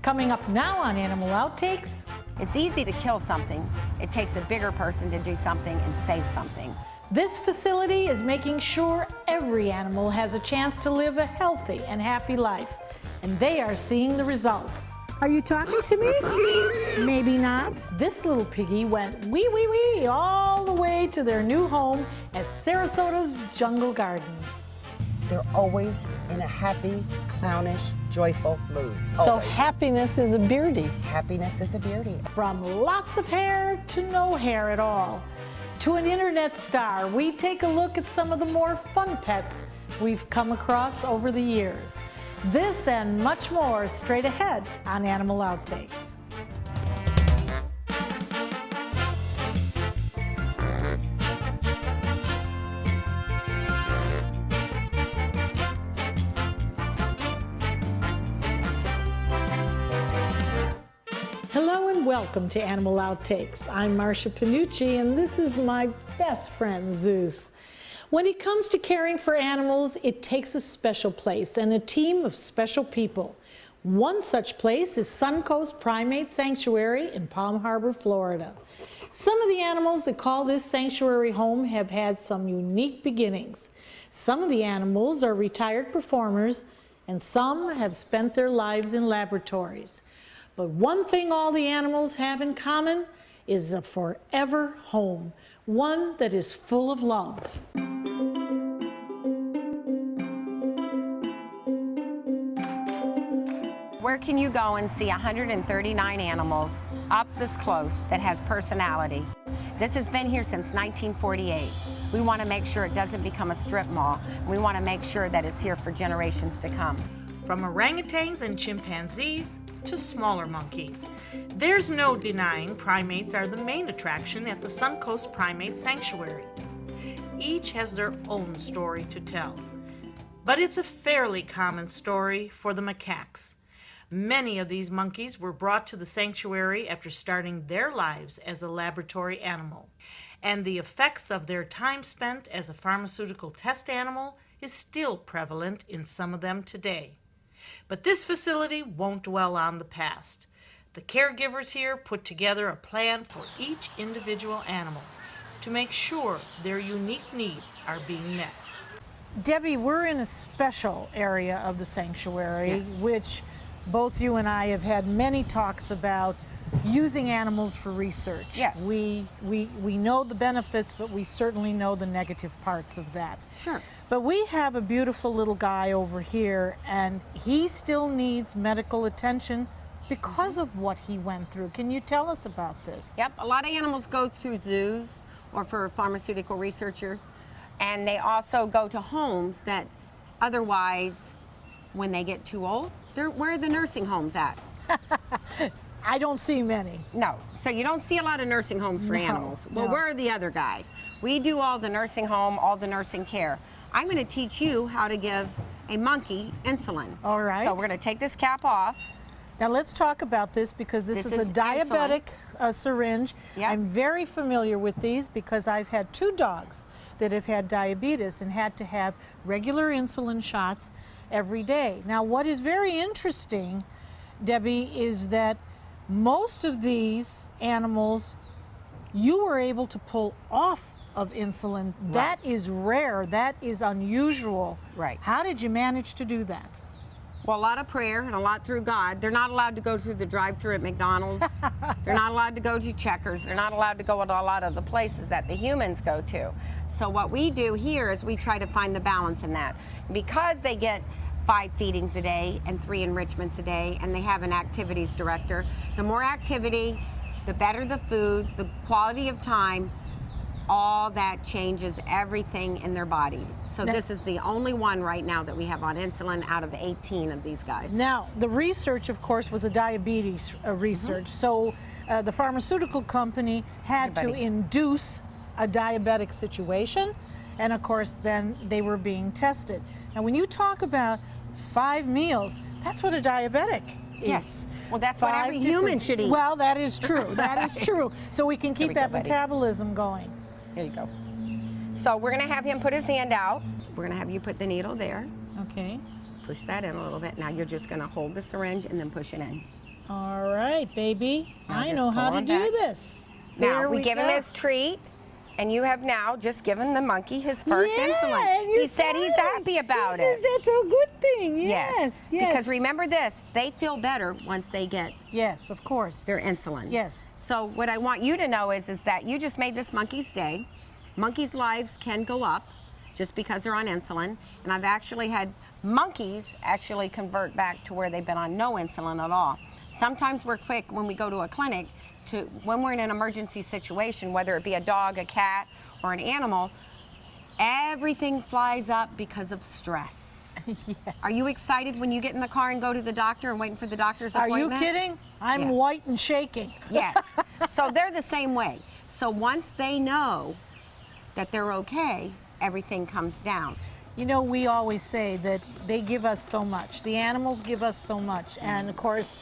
Coming up now on Animal Outtakes. It's easy to kill something. It takes a bigger person to do something and save something. This facility is making sure every animal has a chance to live a healthy and happy life, and they are seeing the results. Are you talking to me? Maybe not. This little piggy went wee wee wee all the way to their new home at Sarasota's Jungle Gardens. They're always in a happy, clownish, joyful mood. So Always. happiness is a beauty. Happiness is a beauty. From lots of hair to no hair at all. To an internet star, we take a look at some of the more fun pets we've come across over the years. This and much more straight ahead on Animal Outtakes. Hello and welcome to Animal Outtakes. I'm Marcia Panucci and this is my best friend Zeus. When it comes to caring for animals, it takes a special place and a team of special people. One such place is Suncoast Primate Sanctuary in Palm Harbor, Florida. Some of the animals that call this sanctuary home have had some unique beginnings. Some of the animals are retired performers and some have spent their lives in laboratories. But one thing all the animals have in common is a forever home, one that is full of love. Where can you go and see 139 animals up this close that has personality? This has been here since 1948. We want to make sure it doesn't become a strip mall. We want to make sure that it's here for generations to come. From orangutans and chimpanzees to smaller monkeys, there's no denying primates are the main attraction at the Suncoast Primate Sanctuary. Each has their own story to tell, but it's a fairly common story for the macaques. Many of these monkeys were brought to the sanctuary after starting their lives as a laboratory animal, and the effects of their time spent as a pharmaceutical test animal is still prevalent in some of them today. But this facility won't dwell on the past. The caregivers here put together a plan for each individual animal to make sure their unique needs are being met. Debbie, we're in a special area of the sanctuary, Yes. which both you and I have had many talks about using animals for research. Yes. We know the benefits, but we certainly know the negative parts of that. Sure. But we have a beautiful little guy over here, and he still needs medical attention because of what he went through. Can you tell us about this? Yep, a lot of animals go through zoos or for a pharmaceutical researcher, and they also go to homes that otherwise, when they get too old, where are the nursing homes at? I don't see many. No, so you don't see a lot of nursing homes for animals. Well, no. we're the other guy. We do all the nursing home, all the nursing care. I'm going to teach you how to give a monkey insulin. All right. So we're going to take this cap off. Now let's talk about this because this is a diabetic syringe. Yep. I'm very familiar with these because I've had 2 dogs that have had diabetes and had to have regular insulin shots every day. Now what is very interesting, Debbie, is that most of these animals you were able to pull off of insulin. Right. That is rare, that is unusual. Right. How did you manage to do that? Well, a lot of prayer and a lot through God. They're not allowed to go through the drive-thru at McDonald's. They're not allowed to go to Checkers. They're not allowed to go to a lot of the places that the humans go to. So what we do here is we try to find the balance in that. Because they get 5 feedings a day and 3 enrichments a day, and they have an activities director, the more activity, the better the food, the quality of time, all that changes everything in their body. So this is the only one right now that we have on insulin out of 18 of these guys. Now, the research, of course, was a diabetes research. So the pharmaceutical company had to induce a diabetic situation. And of course, then they were being tested. Now, when you talk about 5 meals, that's what a diabetic eats. Yes. Well, that's what every human should eat. Well, that is true. That is true. So we can keep that metabolism going. Here you go. So we're going to have him put his hand out. We're going to have you put the needle there. Okay. Push that in a little bit. Now you're just going to hold the syringe and then push it in. All right, baby. Now I just know how pull to him do back. this. Now, There we give him go. his treat, and you have now just given the monkey his first insulin. and you're He said he's smiling. happy about He says it. that's a good thing. Yes, yes. Because remember this, they feel better once they get yes, of course. their insulin. Yes. So what I want you to know is that you just made this monkey's day. Monkeys' lives can go up just because they're on insulin. And I've actually had monkeys actually convert back to where they've been on no insulin at all. Sometimes we're quick when we go to a clinic when we're in an emergency situation, whether it be a dog, a cat, or an animal, everything flies up because of stress. Yes. Are you excited when you get in the car and go to the doctor and waiting for the doctor's Are appointment? you kidding? I'm Yeah. white and shaking. Yes. So they're the same way. So once they know that they're okay, everything comes down. You know, we always say that they give us so much. The animals give us so much. And of course,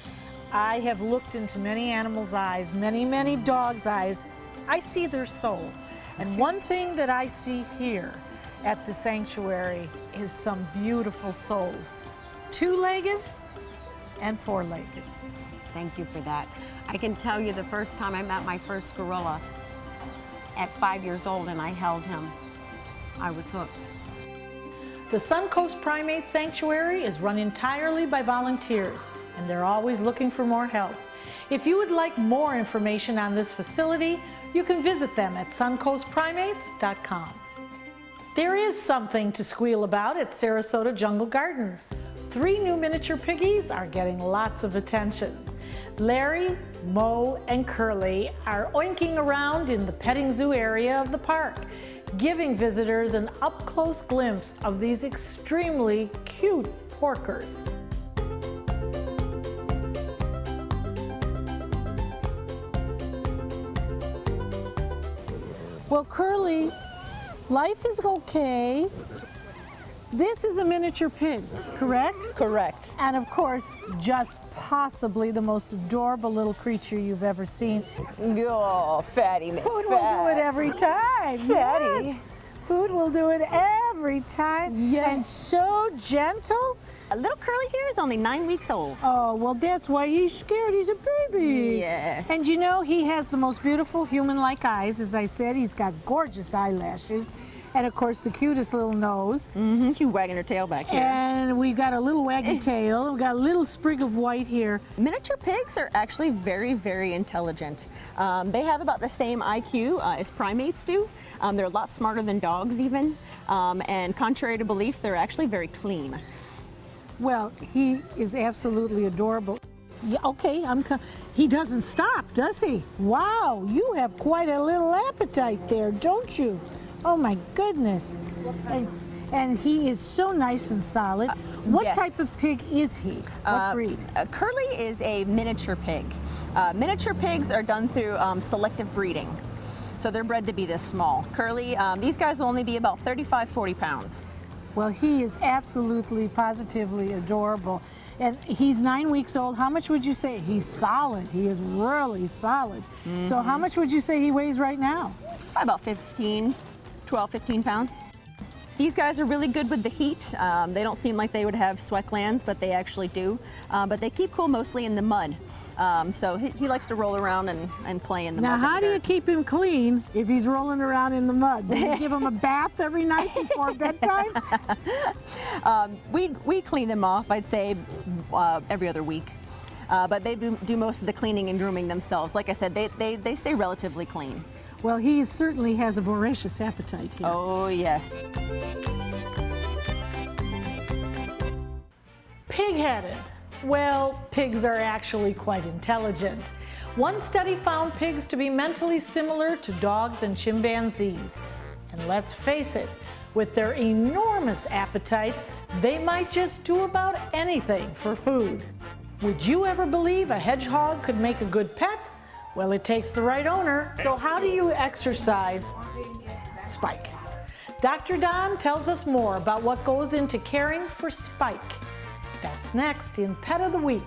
I have looked into many animals' eyes, many dogs' eyes. I see their soul. And one thing that I see here at the sanctuary is some beautiful souls. Two-legged and four-legged. Thank you for that. I can tell you the first time I met my first gorilla at 5 years old and I held him, I was hooked. The Suncoast Primate Sanctuary is run entirely by volunteers, and they're always looking for more help. If you would like more information on this facility, you can visit them at suncoastprimates.com. There is something to squeal about at Sarasota Jungle Gardens. 3 new miniature piggies are getting lots of attention. Larry, Mo, and Curly are oinking around in the petting zoo area of the park, giving visitors an up-close glimpse of these extremely cute porkers. Well, Curly, life is okay. This is a miniature pig, correct? Correct. And of course, just possibly the most adorable little creature you've ever seen. Oh, fatty man. Food will do it every time. Fatty. Yes. Food will do it every time. Yes. And so gentle. A little Curly here is only 9 weeks old. Oh, well, that's why he's scared. He's a baby. Yes. And you know, he has the most beautiful human-like eyes. As I said, he's got gorgeous eyelashes. And of course, the cutest little nose. Mm-hmm. She's wagging her tail back here. And we've got a little waggy tail. We've got a little sprig of white here. Miniature pigs are actually very intelligent. They have about the same IQ as primates do. They're a lot smarter than dogs even. And contrary to belief, they're actually very clean. Well, he is absolutely adorable. Yeah, okay, he doesn't stop, does he? Wow, you have quite a little appetite there, don't you? Oh my goodness. And he is so nice and solid. What yes. type of pig is he? What breed? Curly is a miniature pig. Miniature pigs are done through selective breeding. So they're bred to be this small. Curly, these guys will only be about 35, 40 pounds. Well, he is absolutely, positively adorable. And he's 9 weeks old. How much would you say? He's solid. He is really solid. Mm-hmm. So how much would you say he weighs right now? About 12, 15 pounds. These guys are really good with the heat. They don't seem like they would have sweat glands, but they actually do. But they keep cool mostly in the mud. So he likes to roll around and play in the mud. Now, how do you keep him clean if he's rolling around in the mud? Do you give him a bath every night before bedtime? We clean them off, I'd say, every other week. But they do most of the cleaning and grooming themselves. Like I said, they stay relatively clean. Well, he certainly has a voracious appetite here. Oh, yes. Pig-headed. Well, pigs are actually quite intelligent. One study found pigs to be mentally similar to dogs and chimpanzees. And let's face it, with their enormous appetite, they might just do about anything for food. Would you ever believe a hedgehog could make a good pet? Well, it takes the right owner. So how do you exercise Spike? Dr. Don tells us more about what goes into caring for Spike. That's next in Pet of the Week.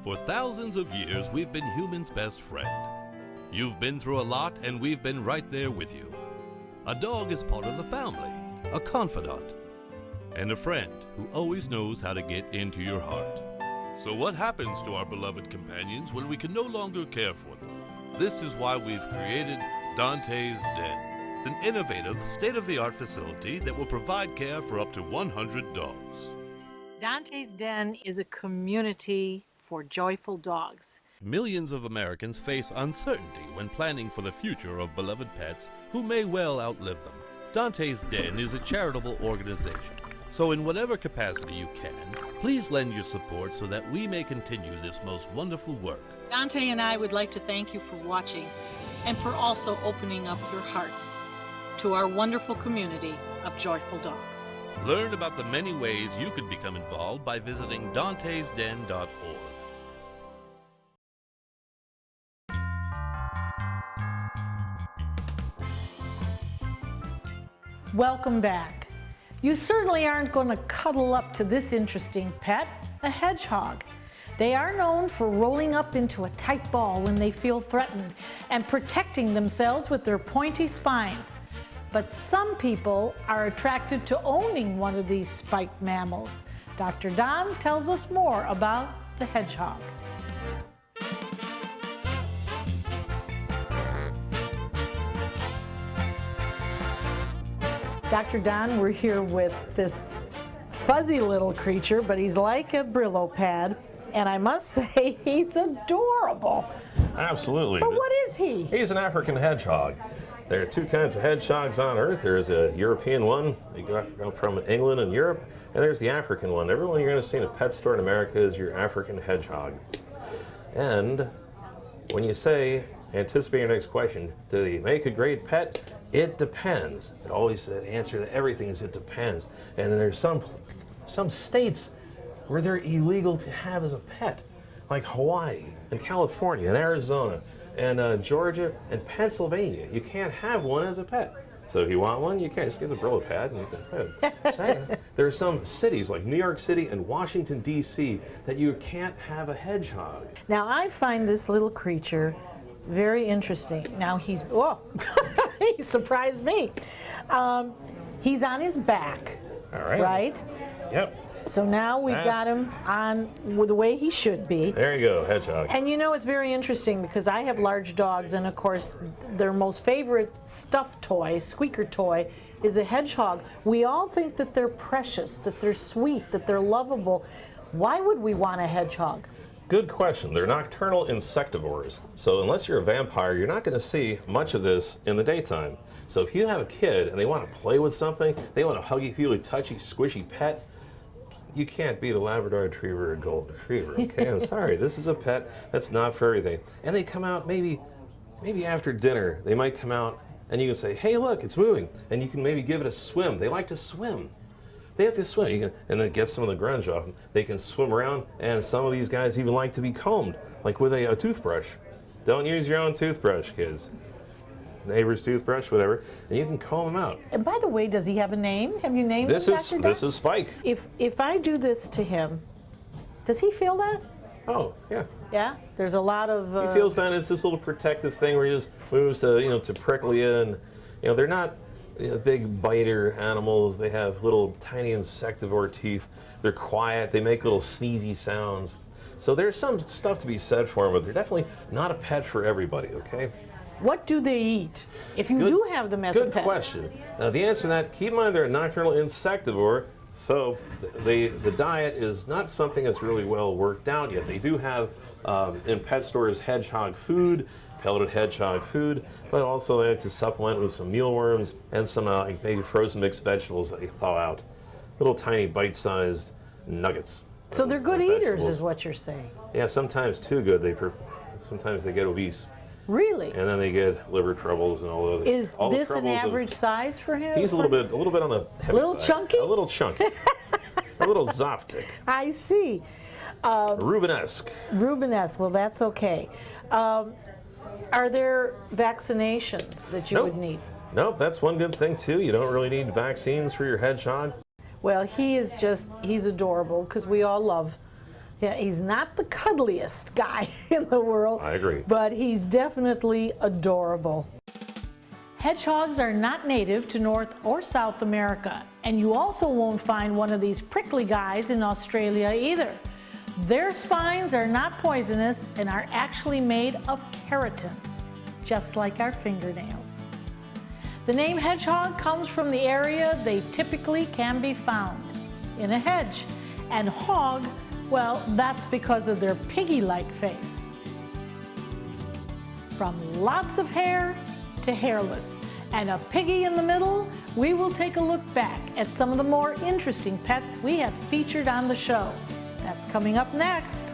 For thousands of years, we've been humans' best friend. You've been through a lot, and we've been right there with you. A dog is part of the family, a confidant, and a friend who always knows how to get into your heart. So what happens to our beloved companions when we can no longer care for them? This is why we've created Dante's Den, an innovative, state-of-the-art facility that will provide care for up to 100 dogs. Dante's Den is a community for joyful dogs. Millions of Americans face uncertainty when planning for the future of beloved pets who may well outlive them. Dante's Den is a charitable organization, so in whatever capacity you can, please lend your support so that we may continue this most wonderful work. Dante and I would like to thank you for watching and for also opening up your hearts to our wonderful community of joyful dogs. Learn about the many ways you could become involved by visiting dantesden.org. Welcome back. You certainly aren't going to cuddle up to this interesting pet, a hedgehog. They are known for rolling up into a tight ball when they feel threatened and protecting themselves with their pointy spines. But some people are attracted to owning one of these spiked mammals. Dr. Don tells us more about the hedgehog. Dr. Don, we're here with this fuzzy little creature, but he's like a Brillo pad, and I must say he's adorable. Absolutely. But what is he? He's an African hedgehog. There are two kinds of hedgehogs on Earth. There's a European one, they got from England and Europe, and there's the African one. Everyone you're going to see in a pet store in America is your African hedgehog. And when you say, anticipate your next question, do they make a great pet? It depends. It always, the answer to everything is it depends. And there's some states where they're illegal to have as a pet, like Hawaii and California and Arizona and Georgia and Pennsylvania. You can't have one as a pet. So if you want one, you can't. Just get the Brillo pad and you can pet it. Second, there are some cities like New York City and Washington, D.C. that you can't have a hedgehog. Now I find this little creature very interesting. Now he's, whoa, he surprised me. He's on his back, All right. right? Yep. So now we've got him on with the way he should be. There you go, hedgehog. And you know, it's very interesting because I have large dogs, and of course their most favorite stuffed toy, squeaker toy, is a hedgehog. We all think that they're precious, that they're sweet, that they're lovable. Why would we want a hedgehog? Good question. They're nocturnal insectivores. So unless you're a vampire, you're not going to see much of this in the daytime. So if you have a kid and they want to play with something, they want a huggy-feely, touchy, squishy pet, you can't beat a Labrador Retriever or a Golden Retriever, okay? I'm sorry. This is a pet that's not for everything. And they come out maybe after dinner. They might come out and you can say, hey, look, it's moving. And you can maybe give it a swim. They like to swim. They have to swim, and then get some of the grunge off them. They can swim around, and some of these guys even like to be combed, like with a toothbrush. Don't use your own toothbrush, kids. Neighbor's toothbrush, whatever, and you can comb them out. And by the way, does he have a name? Have you named him, Dr. Don? This is Spike. If I do this to him, does he feel that? Oh, yeah. Yeah? There's a lot of... He feels that it's this little protective thing where he just moves to, to prickle you, and, they're not big biter animals. They have little tiny insectivore teeth. They're quiet. They make little sneezy sounds. So there's some stuff to be said for them, but they're definitely not a pet for everybody, okay? What do they eat if you do have them as a pet? Good question. Now the answer to that, keep in mind they're a nocturnal insectivore, so the diet is not something that's really well worked out yet. They do have in pet stores hedgehog food, pelleted hedgehog food, but also they like to supplement with some mealworms and some maybe frozen mixed vegetables that they thaw out. Little tiny bite-sized nuggets. So they're good eaters is what you're saying. Yeah, sometimes too good. Sometimes they get obese. Really? And then they get liver troubles and all the other. Is this an average size for him? He's a little bit on the heavy little side. Chunky? A little chunky. A little Zoptic. I see. Rubenesque. Rubenesque. Well, that's okay. Are there vaccinations that you would need? Nope, that's one good thing too. You don't really need vaccines for your hedgehog. Well, he's adorable because we all love Yeah, he's not the cuddliest guy in the world. I agree. But he's definitely adorable. Hedgehogs are not native to North or South America, and you also won't find one of these prickly guys in Australia either. Their spines are not poisonous and are actually made of keratin, just like our fingernails. The name hedgehog comes from the area they typically can be found, in a hedge, and hog, well, that's because of their piggy-like face. From lots of hair to hairless, and a piggy in the middle, we will take a look back at some of the more interesting pets we have featured on the show. That's coming up next.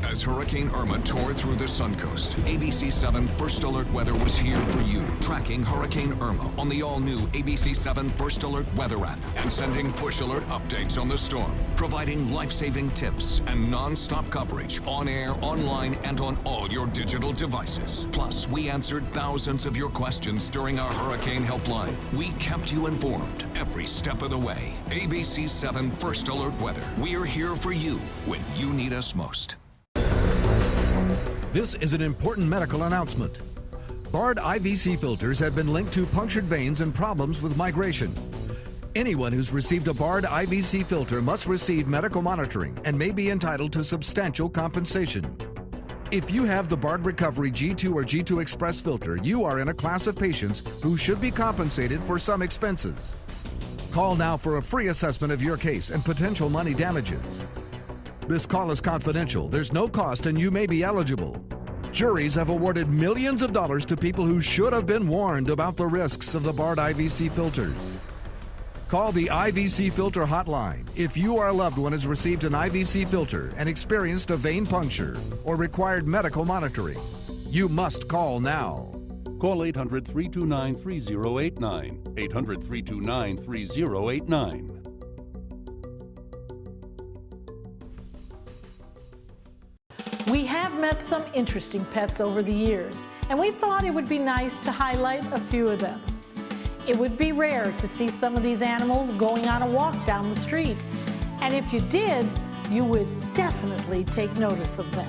As Hurricane Irma tore through the Suncoast, ABC7 First Alert Weather was here for you, tracking Hurricane Irma on the all-new ABC7 First Alert Weather app and sending push alert updates on the storm, providing life-saving tips and non-stop coverage on air, online, and on all your digital devices. Plus, we answered thousands of your questions during our Hurricane Helpline. We kept you informed every step of the way. ABC7 First Alert Weather. We're here for you when you need us most. This is an important medical announcement. Bard IVC filters have been linked to punctured veins and problems with migration. Anyone who's received a Bard IVC filter must receive medical monitoring and may be entitled to substantial compensation. If you have the Bard Recovery G2 or G2 Express filter, you are in a class of patients who should be compensated for some expenses. Call now for a free assessment of your case and potential money damages. This call is confidential. There's no cost and you may be eligible. Juries have awarded millions of dollars to people who should have been warned about the risks of the Bard IVC filters. Call the IVC Filter Hotline if you or a loved one has received an IVC filter and experienced a vein puncture or required medical monitoring. You must call now. Call 800-329-3089. 800-329-3089. We have met some interesting pets over the years, and we thought it would be nice to highlight a few of them. It would be rare to see some of these animals going on a walk down the street, and if you did, you would definitely take notice of them.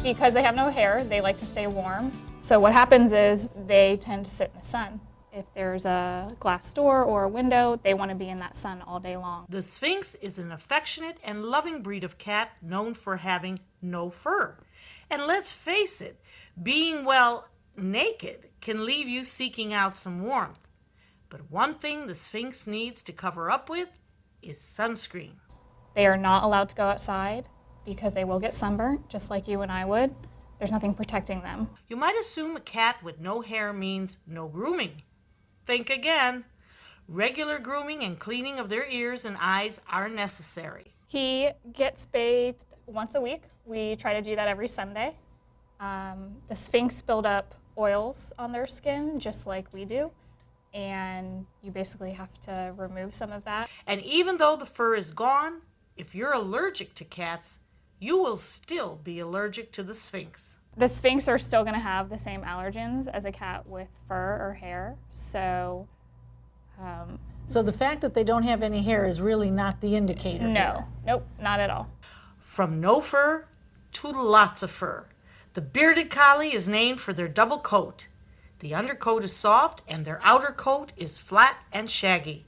Because they have no hair, they like to stay warm. So what happens is they tend to sit in the sun. If there's a glass door or a window, they want to be in that sun all day long. The Sphinx is an affectionate and loving breed of cat known for having no fur. And let's face it, being, well, naked can leave you seeking out some warmth. But one thing the Sphinx needs to cover up with is sunscreen. They are not allowed to go outside because they will get sunburnt, just like you and I would. There's nothing protecting them. You might assume a cat with no hair means no grooming. Think again. Regular grooming and cleaning of their ears and eyes are necessary. He gets bathed once a week. We try to do that every Sunday. The Sphinx build up oils on their skin just like we do, and you basically have to remove some of that. And even though the fur is gone, if you're allergic to cats, you will still be allergic to the Sphinx. The Sphinx are still going to have the same allergens as a cat with fur or hair, so... So the fact that they don't have any hair is really not the indicator. No, nope, not at all. From no fur to lots of fur. The bearded collie is named for their double coat. The undercoat is soft and their outer coat is flat and shaggy.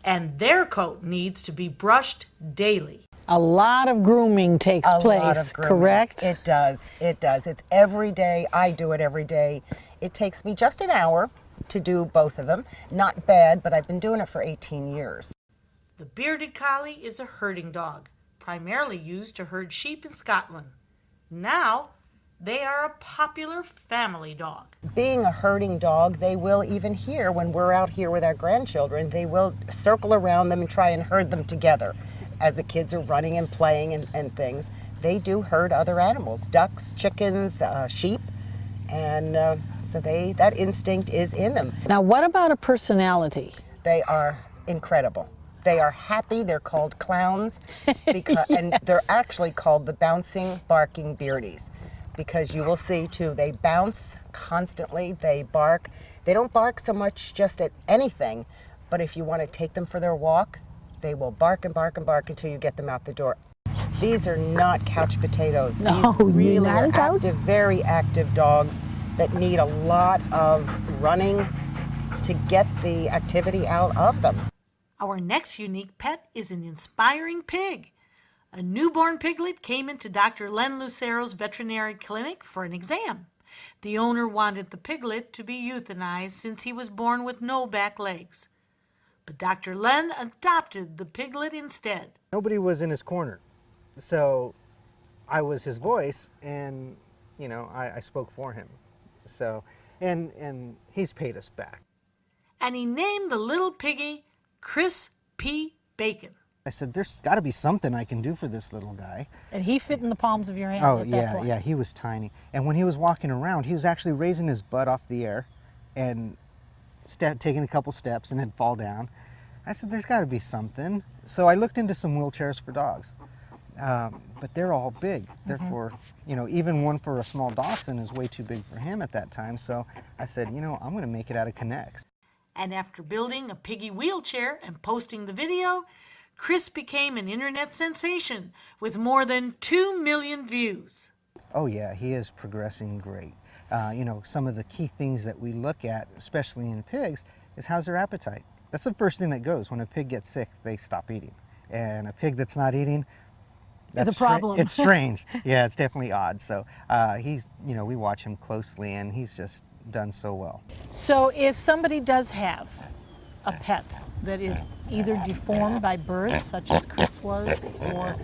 And their coat needs to be brushed daily. A lot of grooming takes place, correct? It does. It does. It's every day. I do it every day. It takes me just an hour to do both of them. Not bad, but I've been doing it for 18 years. The bearded collie is a herding dog, primarily used to herd sheep in Scotland. Now, they are a popular family dog. Being a herding dog, they will, even here, when we're out here with our grandchildren, they will circle around them and try and herd them together. As the kids are running and playing and things, they do herd other animals, ducks, chickens, sheep, and so that instinct is in them. Now, what about a personality? They are incredible. They are happy. They're called clowns, because, Yes. and they're actually called the bouncing, barking beardies. because you will see too, they bounce constantly, they bark. They don't bark so much just at anything, but if you want to take them for their walk, they will bark and bark and bark until you get them out the door. These are not couch potatoes. No, These really not are a couch. active, very active dogs that need a lot of running to get the activity out of them. Our next unique pet is an inspiring pig. A newborn piglet came into Dr. Len Lucero's veterinary clinic for an exam. The owner wanted the piglet to be euthanized since he was born with no back legs. But Dr. Len adopted the piglet instead. Nobody was in his corner, so I was his voice, and you know, I spoke for him. So, and he's paid us back. And he named the little piggy Chris P. Bacon. I said, there's got to be something I can do for this little guy. And he fit in the palms of your hand Oh at that point. yeah, he was tiny. And when he was walking around, he was actually raising his butt off the air and taking a couple steps and then fall down. I said, there's got to be something. So I looked into some wheelchairs for dogs, but they're all big. Therefore, you know, even one for a small dachshund is way too big for him at that time. So I said, you know, I'm going to make it out of K'NEX. And after building a piggy wheelchair and posting the video, Chris became an internet sensation with more than 2 million views. Oh yeah, he is progressing great. You know, some of the key things that we look at, especially in pigs, is how's their appetite. That's the first thing that goes. When a pig gets sick, they stop eating. And a pig that's not eating, that's a problem. It's strange. Yeah, it's definitely odd. So he's, you know, we watch him closely, and he's just done so well. So if somebody does have a pet that is either deformed by birth, such as Chris was, or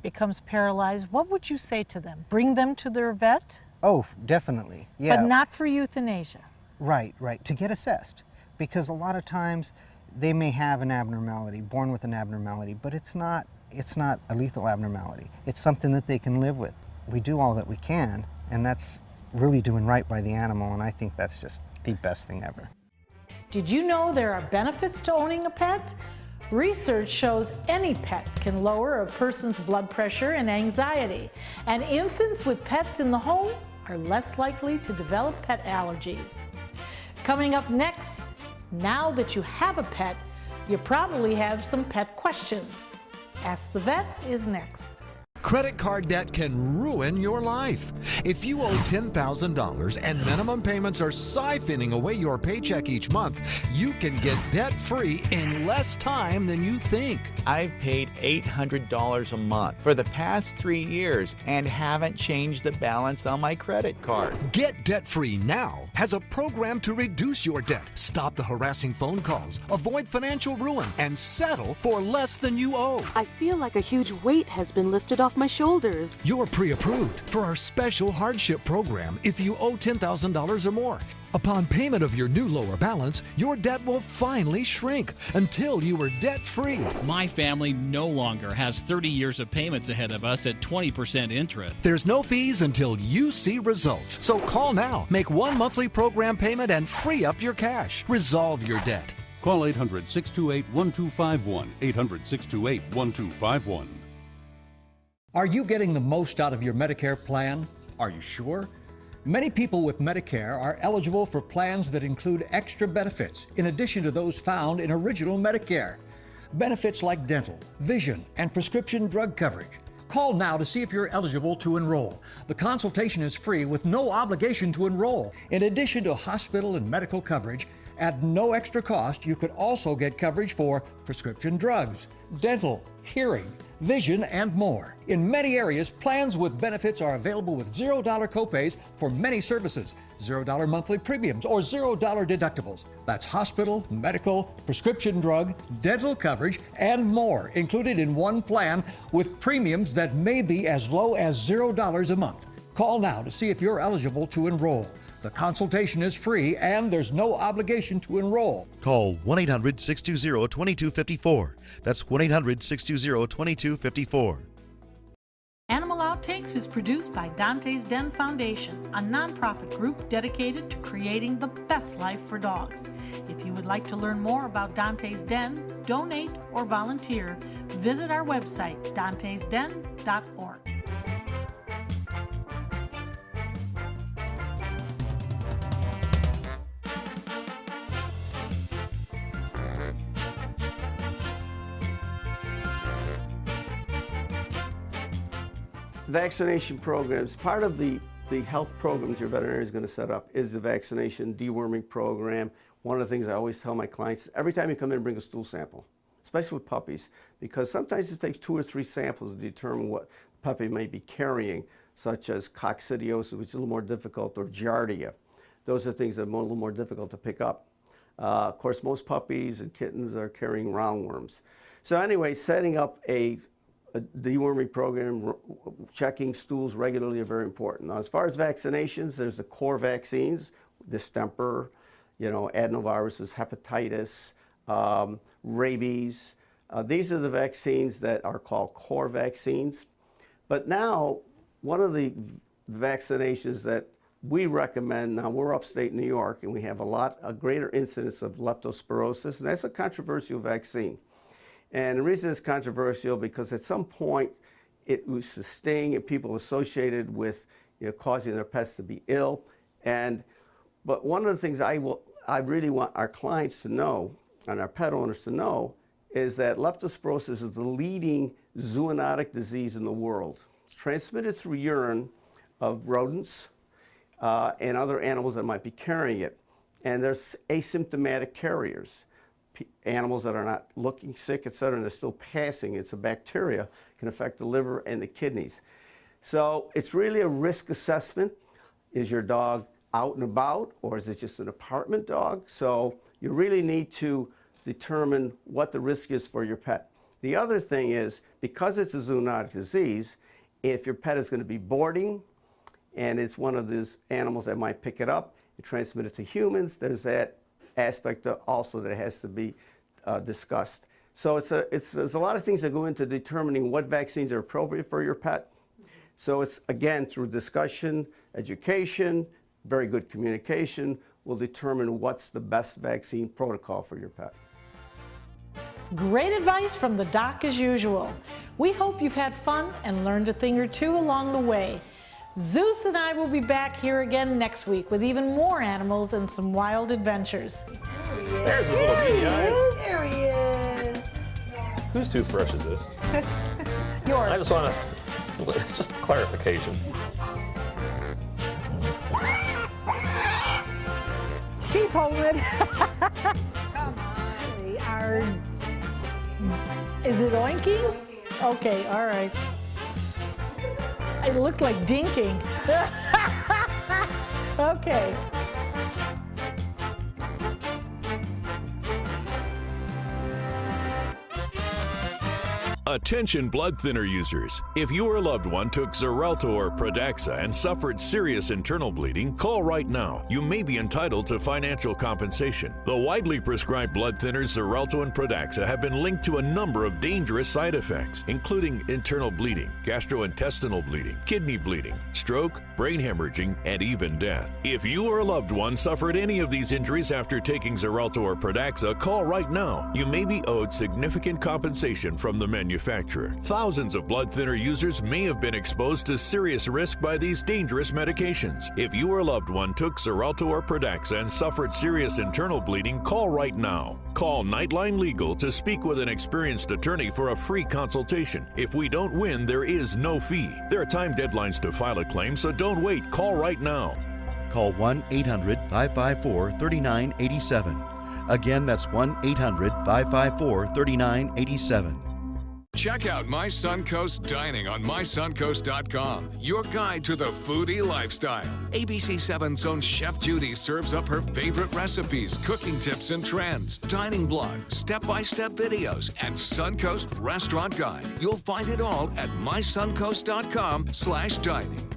becomes paralyzed, what would you say to them? Bring them to their vet? Oh, definitely. Yeah. But not for euthanasia. Right, to get assessed. Because a lot of times they may have an abnormality, born with an abnormality, but it's not a lethal abnormality. It's something that they can live with. We do all that we can, and that's really doing right by the animal, and I think that's just the best thing ever. Did you know there are benefits to owning a pet? Research shows any pet can lower a person's blood pressure and anxiety, and infants with pets in the home are less likely to develop pet allergies. Coming up next, now that you have a pet, you probably have some pet questions. Ask the Vet is next. Credit card debt can ruin your life. If you owe $10,000 and minimum payments are siphoning away your paycheck each month, you can get debt-free in less time than you think. I've paid $800 a month for the past 3 years and haven't changed the balance on my credit card. Get debt-free now has a program to reduce your debt, stop the harassing phone calls, avoid financial ruin, and settle for less than you owe. I feel like a huge weight has been lifted off my shoulders. You're pre-approved for our special hardship program if you owe $10,000 or more. Upon payment of your new lower balance, your debt will finally shrink until you are debt-free. My family no longer has 30 years of payments ahead of us at 20% interest. There's no fees until you see results. So call now, make one monthly program payment, and free up your cash. Resolve your debt. Call 800-628-1251, 800-628-1251. Are you getting the most out of your Medicare plan? Are you sure? Many people with Medicare are eligible for plans that include extra benefits in addition to those found in original Medicare. Benefits like dental, vision, and prescription drug coverage. Call now to see if you're eligible to enroll. The consultation is free with no obligation to enroll. In addition to hospital and medical coverage, at no extra cost, you could also get coverage for prescription drugs, dental, hearing, vision, and more. In many areas, plans with benefits are available with $0 copays for many services, $0 monthly premiums, or $0 deductibles. That's hospital, medical, prescription drug, dental coverage, and more included in one plan with premiums that may be as low as $0 a month. Call now to see if you're eligible to enroll. The consultation is free and there's no obligation to enroll. Call 1-800-620-2254. That's 1-800-620-2254. Animal Outtakes is produced by Dante's Den Foundation, a nonprofit group dedicated to creating the best life for dogs. If you would like to learn more about Dante's Den, donate, or volunteer, visit our website, dantesden.org. vaccination programs, part of the health programs your veterinarian is going to set up is the vaccination deworming program. One of the things I always tell my clients is every time you come in, bring a stool sample, especially with puppies, because sometimes it takes 2 or 3 samples to determine what the puppy may be carrying, such as coccidiosis, which is a little more difficult, or giardia. Those are things that are a little more difficult to pick up. Of course, most puppies and kittens are carrying roundworms. So anyway, setting up a deworming program, checking stools regularly are very important. Now, as far as vaccinations, there's the core vaccines, distemper, adenoviruses, hepatitis, rabies. These are the vaccines that are called core vaccines. But now, one of the vaccinations that we recommend, now we're upstate New York and we have a greater incidence of leptospirosis, and that's a controversial vaccine. And the reason it's controversial because at some point it was to sting and people associated with causing their pets to be ill. But one of the things I really want our clients to know and our pet owners to know is that leptospirosis is the leading zoonotic disease in the world. It's transmitted through urine of rodents and other animals that might be carrying it. And there's asymptomatic carriers. Animals that are not looking sick, etc., and they're still passing. It's a bacteria, can affect the liver and the kidneys. So it's really a risk assessment. Is your dog out and about, or is it just an apartment dog? So you really need to determine what the risk is for your pet. The other thing is, because it's a zoonotic disease, if your pet is going to be boarding, and it's one of those animals that might pick it up and transmit it to humans, there's that aspect also that has to be discussed. So there's a lot of things that go into determining what vaccines are appropriate for your pet. So it's, again, through discussion, education, very good communication, will determine what's the best vaccine protocol for your pet. Great advice from the doc as usual. We hope you've had fun and learned a thing or two along the way. Zeus and I will be back here again next week with even more animals and some wild adventures. There's his little beady eyes. There he is. Whose toothbrush is this? Yours. I just want to, just clarification. She's holding it. Come on. We are. Is it oinking? Okay, all right. It looked like dinking. Okay. Attention blood thinner users. If your loved one took Xarelto or Pradaxa and suffered serious internal bleeding, call right now. You may be entitled to financial compensation. The widely prescribed blood thinners Xarelto and Pradaxa have been linked to a number of dangerous side effects, including internal bleeding, gastrointestinal bleeding, kidney bleeding, stroke, brain hemorrhaging, and even death. If you or a loved one suffered any of these injuries after taking Xarelto or Pradaxa, call right now. You may be owed significant compensation from the manufacturer. Thousands of blood thinner users may have been exposed to serious risk by these dangerous medications. If you or a loved one took Xarelto or Pradaxa and suffered serious internal bleeding, call right now. Call Nightline Legal to speak with an experienced attorney for a free consultation. If we don't win, there is no fee. There are time deadlines to file a claim, so don't wait. Call right now. Call 1-800-554-3987. Again, that's 1-800-554-3987. Check out My Suncoast Dining on mysuncoast.com, your guide to the foodie lifestyle. ABC7's own Chef Judy serves up her favorite recipes, cooking tips and trends, dining blogs, step-by-step videos, and Suncoast Restaurant Guide. You'll find it all at mysuncoast.com/dining.